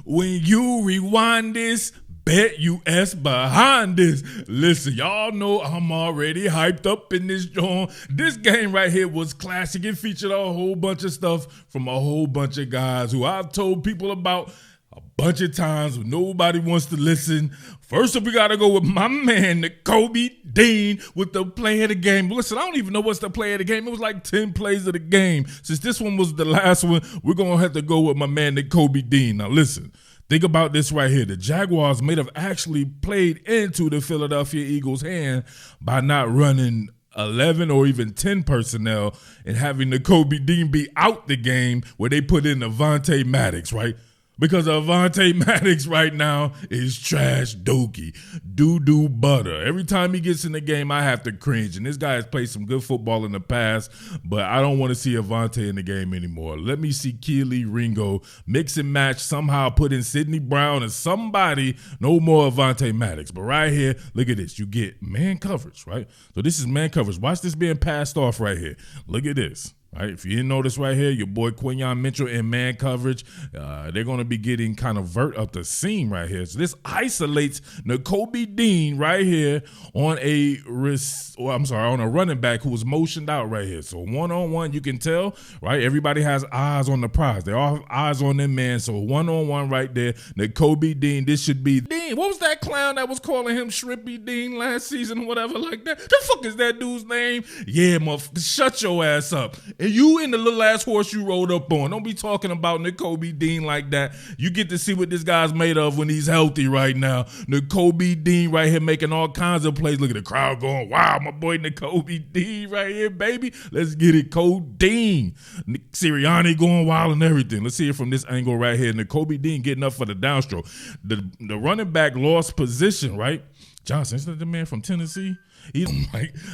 when you rewind this, BetUS behind this. Listen, y'all know I'm already hyped up in this joint. This game right here was classic. It featured a whole bunch of stuff from a whole bunch of guys who I've told people about a bunch of times when nobody wants to listen. First up, we got to go with my man, Kobe Dean, with the play of the game. Listen, I don't even know what's the play of the game. It was like 10 plays of the game. Since this one was the last one, we're going to have to go with my man, Kobe Dean. Now, listen. Think about this right here. The Jaguars may have actually played into the Philadelphia Eagles' hand by not running 11 or even 10 personnel and having the Kobe Dean be out the game where they put in Avonte Maddox, right? Because Avonte Maddox right now is trash dookie, doo-doo butter. Every time he gets in the game, I have to cringe. And this guy has played some good football in the past, but I don't want to see Avonte in the game anymore. Let me see Keely Ringo mix and match, somehow put in Sidney Brown and somebody, no more Avonte Maddox. But right here, look at this. You get man coverage, right? So this is man coverage. Watch this being passed off right here. Look at this. Right, if you didn't notice right here, your boy Quinyon Mitchell in man coverage, they're going to be getting kind of vert up the seam right here. So this isolates Kobe Dean right here on a running back who was motioned out right here. So one-on-one, you can tell, right? Everybody has eyes on the prize. They all have eyes on them, man. So one-on-one right there, Kobe Dean, this should be Dean. What was that clown that was calling him Shrimpy Dean last season, whatever like that? The fuck is that dude's name? Yeah, motherfucker, shut your ass up. And you in the little ass horse you rode up on. Don't be talking about Kobe Dean like that. You get to see what this guy's made of when he's healthy right now. Kobe Dean right here making all kinds of plays. Look at the crowd going, wow, my boy Kobe Dean right here, baby. Let's get it, Dean. Nick Sirianni going wild and everything. Let's see it from this angle right here. Kobe Dean getting up for the downstroke. The running back lost position, right? Johnson, isn't that the man from Tennessee?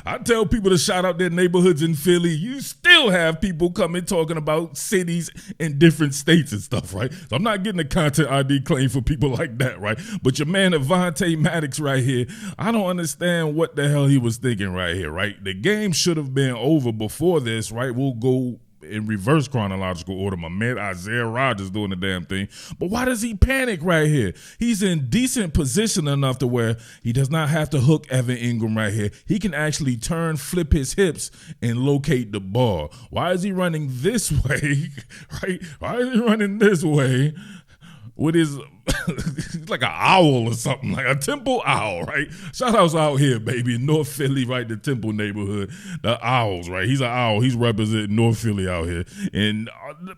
I tell people to shout out their neighborhoods in Philly. You still have people coming talking about cities in different states and stuff, right? So I'm not getting a content ID claim for people like that, right? But your man Avonte Maddox right here, I don't understand what the hell he was thinking right here, right? The game should have been over before this, right? We'll go in reverse chronological order. My man Isaiah Rodgers doing the damn thing. But why does he panic right here? He's in decent position enough to where he does not have to hook Evan Ingram right here. He can actually turn, flip his hips, and locate the ball. Why is he running this way, right? Why is he running this way with his he's like an owl or something, like a Temple owl, right? Shout outs out here, baby, in North Philly, right? The Temple neighborhood, the Owls, right? He's an owl. He's representing North Philly out here. And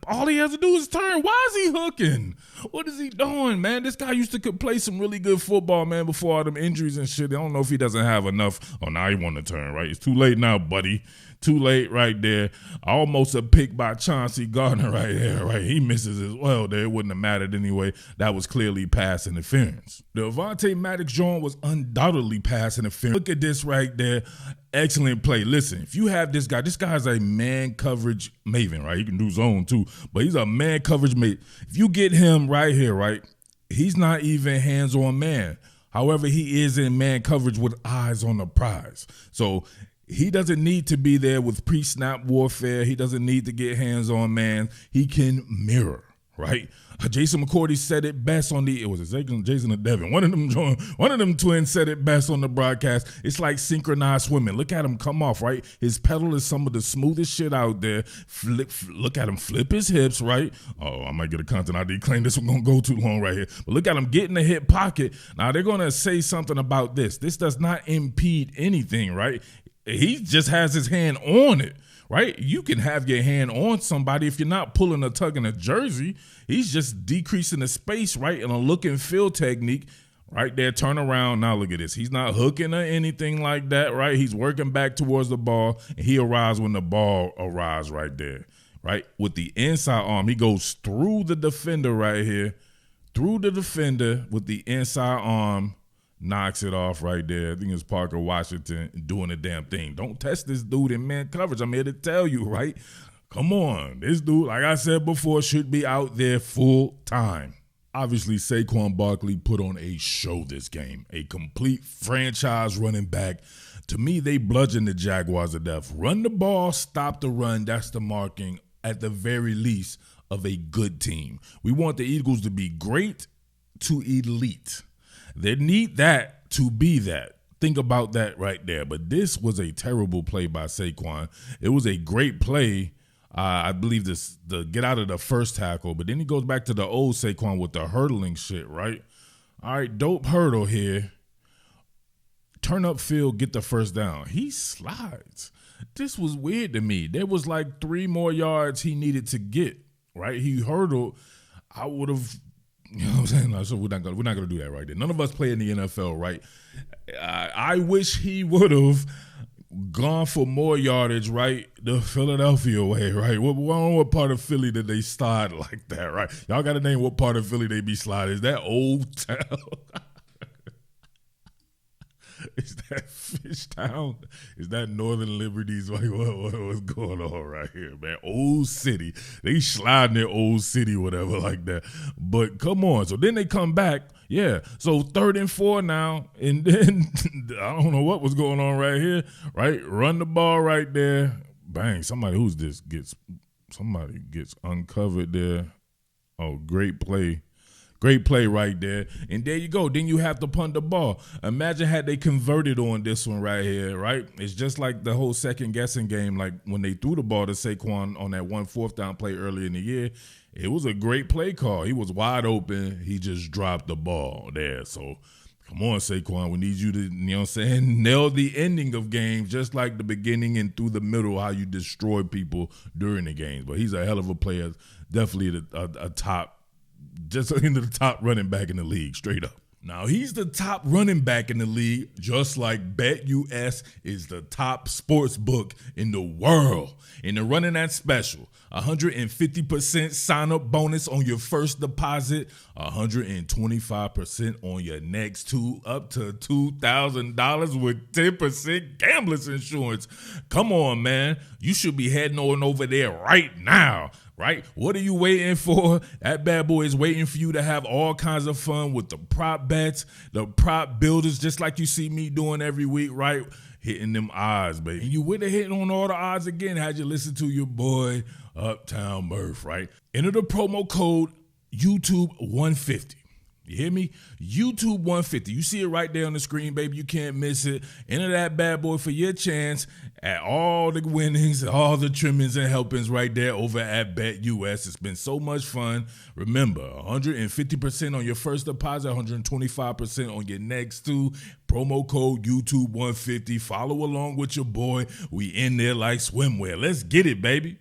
all he has to do is turn. Why is he hooking? What is he doing, man? This guy used to play some really good football, man, before all them injuries and shit. I don't know if he doesn't have enough. Oh, now he want to turn, right? It's too late now, buddy. Too late right there. Almost a pick by Chauncey Gardner right there, right? He misses as well there. It wouldn't have mattered anyway. That was clearly pass interference. The Avonte Maddox joint was undoubtedly pass interference. Look at this right there. Excellent play. Listen, if you have this guy's a man coverage maven, right? He can do zone too, but he's a man coverage mate. If you get him right here, right, he's not even hands-on man. However, he is in man coverage with eyes on the prize. So he doesn't need to be there with pre-snap warfare. He doesn't need to get hands-on man. He can mirror, right? Jason McCourty said it best on it was Jason or Devin. One of them twins said it best on the broadcast. It's like synchronized swimming. Look at him come off, right? His pedal is some of the smoothest shit out there. Look at him flip his hips, right? Oh, I might get a content ID claim. This one gonna go too long right here. But look at him get in the hip pocket. Now they're gonna say something about this. This does not impede anything, right? He just has his hand on it, right? You can have your hand on somebody if you're not pulling or tugging a jersey. He's just decreasing the space, right? In a look and feel technique, right there. Turn around. Now look at this. He's not hooking or anything like that, right? He's working back towards the ball, and he arrives when the ball arrives right there, right? With the inside arm, he goes through the defender right here, through the defender with the inside arm. Knocks it off right there. I think it's Parker Washington doing the damn thing. Don't test this dude in man coverage. I'm here to tell you, right? Come on. This dude, like I said before, should be out there full time. Obviously, Saquon Barkley put on a show this game. A complete franchise running back. To me, they bludgeoned the Jaguars to death. Run the ball, stop the run. That's the marking, at the very least, of a good team. We want the Eagles to be great to elite. They need that to be that. Think about that right there. But this was a terrible play by Saquon. It was a great play. I believe the get out of the first tackle, but then he goes back to the old Saquon with the hurdling shit, right? All right, dope hurdle here. Turn up field, get the first down. He slides. This was weird to me. There was like 3 more yards he needed to get, right? He hurdled. I would have, you know what I'm saying? No, so we're not gonna do that right there. None of us play in the NFL, right? I wish he would have gone for more yardage, right? The Philadelphia way, right? What part of Philly did they slide like that, right? Y'all got to name what part of Philly they be sliding. Is that Old Town? Is that Fishtown? Is that Northern Liberties? Like, what's going on right here, man? Old City. They sliding their Old City, whatever, like that. But come on. So then they come back. Yeah. So 3rd and 4 now. And then I don't know what was going on right here, right? Run the ball right there. Bang. Somebody gets uncovered there. Oh, great play. Great play right there. And there you go. Then you have to punt the ball. Imagine had they converted on this one right here, right? It's just like the whole second guessing game, like when they threw the ball to Saquon on that 1 4th down play early in the year. It was a great play call. He was wide open. He just dropped the ball there. So come on, Saquon. We need you to, you know what I'm saying, nail the ending of games just like the beginning and through the middle, how you destroy people during the games. But he's a hell of a player. Definitely a top. Just into the top running back in the league, straight up. Now, he's the top running back in the league, just like BetUS is the top sports book in the world. And they're running that special, 150% sign-up bonus on your first deposit, 125% on your next 2, up to $2,000 with 10% gambler's insurance. Come on, man. You should be heading on over there right now. Right? What are you waiting for? That bad boy is waiting for you to have all kinds of fun with the prop bets, the prop builders, just like you see me doing every week, right? Hitting them odds, baby. And you would have hit on all the odds again had you listened to your boy, Uptown Murf, right? Enter the promo code YouTube150. You hear me? YouTube 150. You see it right there on the screen, baby. You can't miss it. Enter that bad boy for your chance at all the winnings, all the trimmings and helpings right there over at BetUS. It's been so much fun. Remember, 150% on your first deposit, 125% on your next 2. Promo code YouTube 150. Follow along with your boy. We in there like swimwear. Let's get it, baby.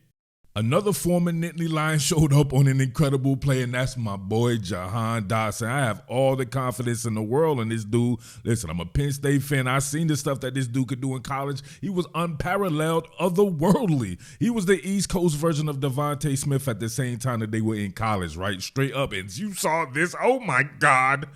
Another former Nittany Lion showed up on an incredible play, and that's my boy Jahan Dotson. I have all the confidence in the world in this dude. Listen, I'm a Penn State fan. I seen the stuff that this dude could do in college. He was unparalleled, otherworldly. He was the East Coast version of Devontae Smith at the same time that they were in college, right? Straight up. And you saw this. Oh, my God.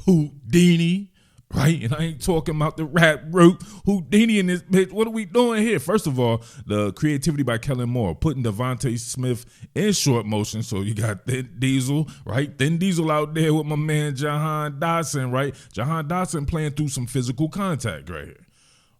Houdini. Right? And I ain't talking about the rap group Houdini in this bitch. What are we doing here? First of all, the creativity by Kellen Moore, putting Devontae Smith in short motion. So you got Thin Diesel, right? Thin Diesel out there with my man Jahan Dotson, right? Jahan Dotson playing through some physical contact right here.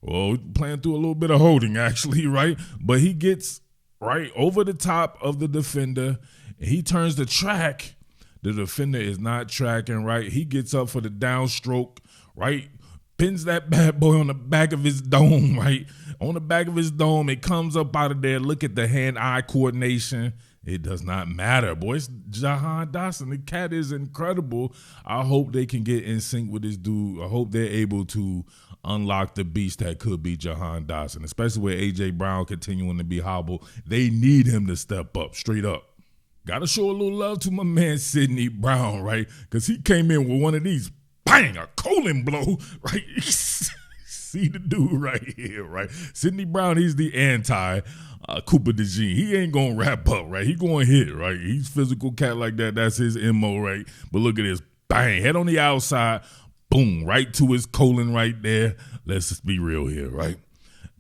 Well, playing through a little bit of holding, actually, right? But he gets right over the top of the defender, and he turns the track. The defender is not tracking, right? He gets up for the downstroke, right? Pins that bad boy on the back of his dome, right? On the back of his dome, it comes up out of there. Look at the hand-eye coordination. It does not matter, boys. Jahan Dotson, the cat is incredible. I hope they can get in sync with this dude. I hope they're able to unlock the beast that could be Jahan Dotson, especially with A.J. Brown continuing to be hobbled. They need him to step up, straight up. Got to show a little love to my man Sidney Brown, right? Because he came in with one of these, bang, a colon blow, right? See the dude right here, right? Sidney Brown, he's the anti Cooper DeJean. He ain't going to wrap up, right? He going to hit, right? He's physical cat like that. That's his MO, right? But look at this, bang, head on the outside, boom, right to his colon right there. Let's just be real here, right?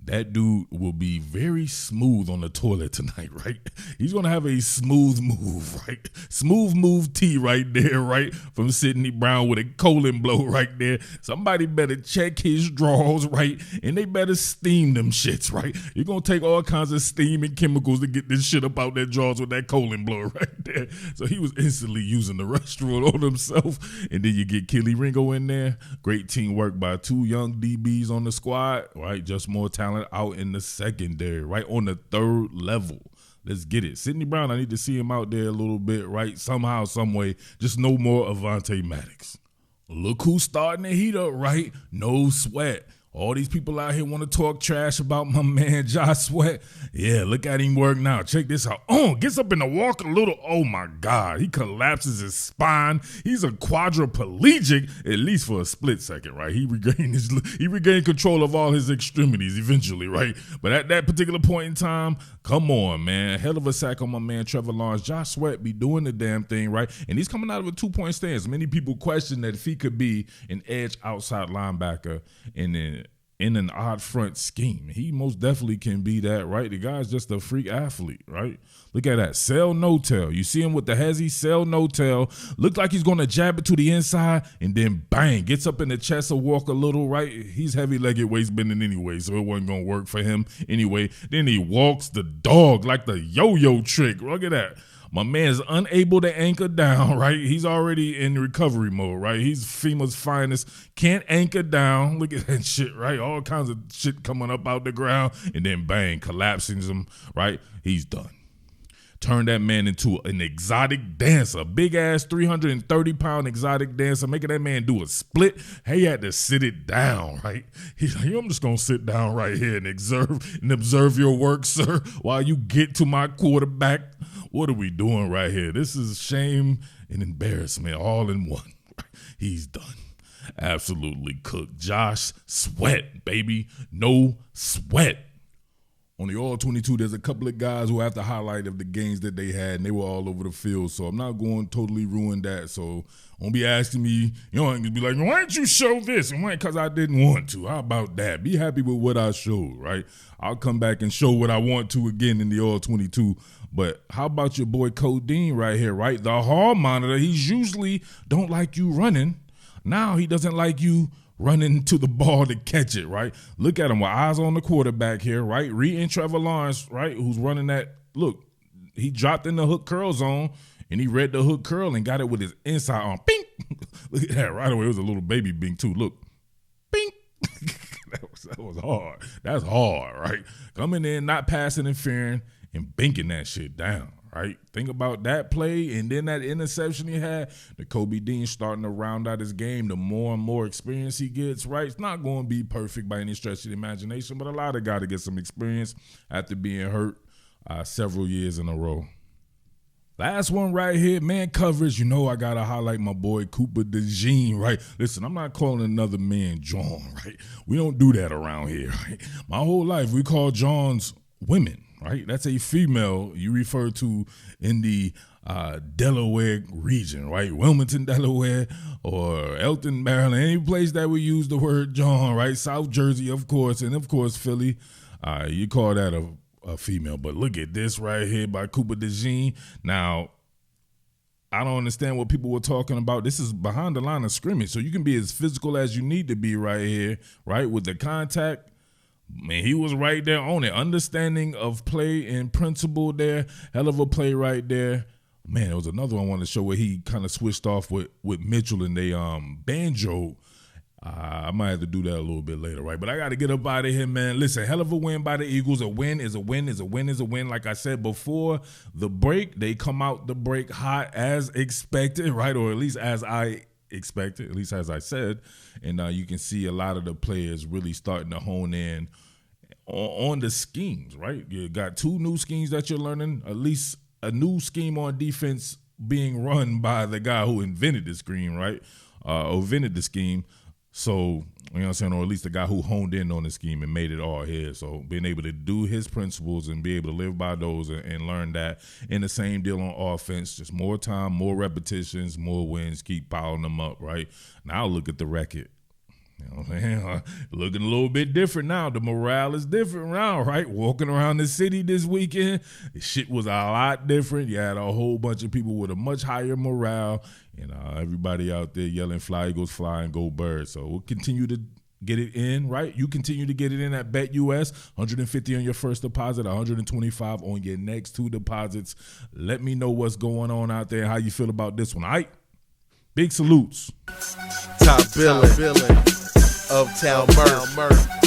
that dude will be very smooth on the toilet tonight, right? He's going to have a smooth move, right? Smooth move T right there, right? From Sidney Brown with a colon blow right there. Somebody better check his drawers, right? And they better steam them shits, right? You're going to take all kinds of steam and chemicals to get this shit up out their drawers with that colon blow right there. So he was instantly using the restroom on himself. And then you get Kelly Ringo in there. Great teamwork by 2 young DBs on the squad, right? Just more talent out in the secondary, right on the 3rd level. Let's get it. Sidney Brown, I need to see him out there a little bit, right? Somehow, some way. Just no more Avonte Maddox. Look who's starting to heat up, right? No Sweat. All these people out here want to talk trash about my man Josh Sweat. Yeah, look at him work now. Check this out. Gets up in the walk a little. Oh, my God. He collapses his spine. He's a quadriplegic, at least for a split second, right? He regained control of all his extremities eventually, right? But at that particular point in time, come on, man. Hell of a sack on my man Trevor Lawrence. Josh Sweat be doing the damn thing, right? And he's coming out of a 2-point stance. Many people question that if he could be an edge outside linebacker in an odd front scheme. He most definitely can be that, right? The guy's just a freak athlete, right? Look at that. Sell no tail. You see him with the hezzy, sell no tail. Look like he's going to jab it to the inside and then bang, gets up in the chest or walk a little, right? He's heavy-legged, waist bending anyway, so it wasn't going to work for him anyway. Then he walks the dog like the yo-yo trick. Look at that. My man is unable to anchor down, right? He's already in recovery mode, right? He's FEMA's finest. Can't anchor down. Look at that shit, right? All kinds of shit coming up out the ground and then bang, collapsing him, right? He's done. Turn that man into an exotic dancer, big-ass 330-pound exotic dancer, making that man do a split. He had to sit it down, right? He's like, I'm just going to sit down right here and observe your work, sir, while you get to my quarterback. What are we doing right here? This is shame and embarrassment all in one. He's done. Absolutely cooked. Josh Sweat, baby. No sweat. On the All-22, there's a couple of guys who have to highlight of the games that they had, and they were all over the field. So I'm not going to totally ruin that. So don't be asking me, and be like, why didn't you show this? And why? Because I didn't want to. How about that? Be happy with what I showed, right? I'll come back and show what I want to again in the All-22. But how about your boy Codeine right here, right? The hall monitor, he's usually don't like you running. Now he doesn't like you running to the ball to catch it, right? Look at him with eyes on the quarterback here, right? Reading Trevor Lawrence, right, who's running that. Look, he dropped in the hook curl zone, and he read the hook curl and got it with his inside arm. Bing! Look at that right away. It was a little baby bing, too. Look. Bing! that was hard. That's hard, right? Coming in, not pass interfering, and binking that shit down, right? Think about that play and then that interception he had. The Kobe Dean starting to round out his game. The more and more experience he gets, right? It's not going to be perfect by any stretch of the imagination, but a lot of guys to get some experience after being hurt several years in a row. Last one right here, man coverage. I got to highlight my boy Cooper DeJean, right? Listen, I'm not calling another man John, right? We don't do that around here, right? My whole life, we call Johns women. Right, that's a female you refer to in the Delaware region, right? Wilmington, Delaware, or Elton, Maryland, any place that we use the word John, right? South Jersey, of course, and of course Philly. You call that a female, but look at this right here by Cooper DeJean. Now, I don't understand what people were talking about. This is behind the line of scrimmage, so you can be as physical as you need to be right here, right? With the contact. Man, he was right there on it. Understanding of play and principle there. Hell of a play right there. Man, there was another one I wanted to show where he kind of switched off with Mitchell and they banjo. I might have to do that a little bit later, right? But I got to get up out of here, man. Listen, hell of a win by the Eagles. A win is a win is a win is a win. Like I said before the break, they come out the break hot as expected, right? Or at least as I expected, at least as I said. And you can see a lot of the players really starting to hone in on the schemes, right? You got 2 new schemes that you're learning, at least a new scheme on defense being run by the guy who invented the scheme, right? Or invented the scheme. So, you know what I'm saying? Or at least the guy who honed in on the scheme and made it all his. So being able to do his principles and be able to live by those and learn that. And the same deal on offense, just more time, more repetitions, more wins, keep piling them up, right? Now look at the record. You know what I'm saying? Looking a little bit different now. The morale is different now, right? Walking around the city this weekend, the shit was a lot different. You had a whole bunch of people with a much higher morale, and everybody out there yelling, fly, Eagles, fly, and go birds. So we'll continue to get it in, right? You continue to get it in at BetUS, 150 on your first deposit, 125 on your next 2 deposits. Let me know what's going on out there, how you feel about this one. All right? Big salutes. Top Billin, Uptown Murf.